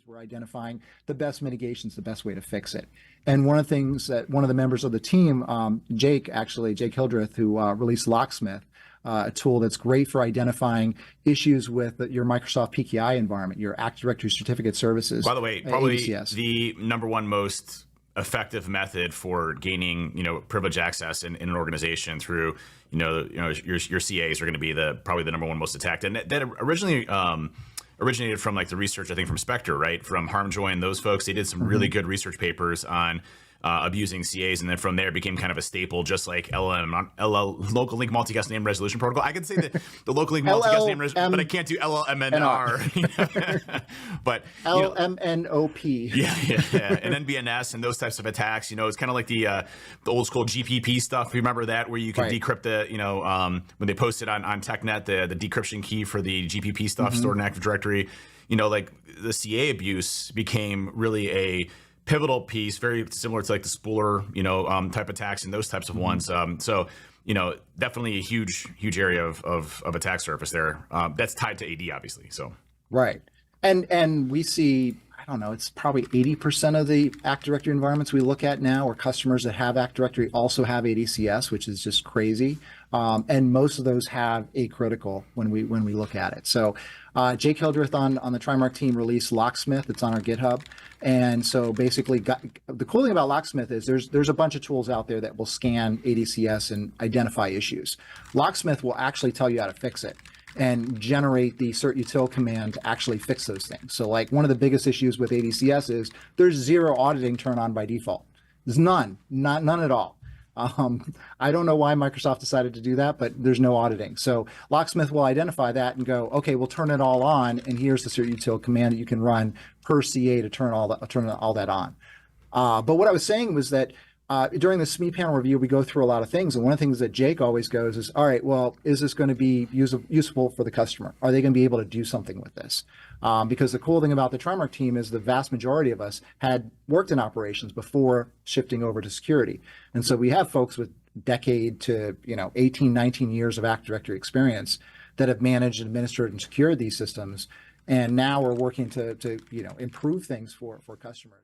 we're identifying the best mitigations, the best way to fix it. And one of the things that one of the members of the team, Jake Hildreth, who released Locksmith, a tool that's great for identifying issues with your Microsoft PKI environment, your Active Directory Certificate Services. By the way, probably ADCS. The number one most effective method for gaining, privileged access in an organization through, your CAs are going to be probably the number one most attacked. And that originally originated from like the research, I think, from Spectre, right? From HarmJoin, those folks, they did some really good research papers on abusing CAs, and then from there it became kind of a staple, just like local link multicast name resolution protocol. I can say the local link multicast name resolution, but I can't do LLMNR. But LMNOP. Yeah, and NBNS and those types of attacks. It's kind of like the old school GPP stuff. Remember that, where you could decrypt the when they posted on TechNet the decryption key for the GPP stuff stored in Active Directory. Like the CA abuse became really a pivotal piece, very similar to like the spooler, type attacks and those types of ones. So, definitely a huge area of attack surface there. That's tied to AD, obviously. So right, and we see, I don't know, it's probably 80% of the Active Directory environments we look at now, or customers that have Active Directory also have ADCS, which is just crazy. And most of those have a critical when we look at it. So Jake Hildreth on the Trimarc team released Locksmith. It's on our GitHub. And so basically the cool thing about Locksmith is there's a bunch of tools out there that will scan ADCS and identify issues. Locksmith will actually tell you how to fix it and generate the certutil command to actually fix those things. So like one of the biggest issues with ADCS is there's zero auditing turned on by default. There's none at all. I don't know why Microsoft decided to do that, but there's no auditing. So Locksmith will identify that and go, okay, we'll turn it all on, and here's the certutil command that you can run per CA to turn all that on. But what I was saying was that during the SME panel review, we go through a lot of things, and one of the things that Jake always goes is, all right, well, is this going to be useful for the customer? Are they going to be able to do something with this? Because the cool thing about the Trimarc team is the vast majority of us had worked in operations before shifting over to security. And so we have folks with decade to 18, 19 years of Active Directory experience that have managed, administered, and secured these systems. And now we're working to improve things for customers.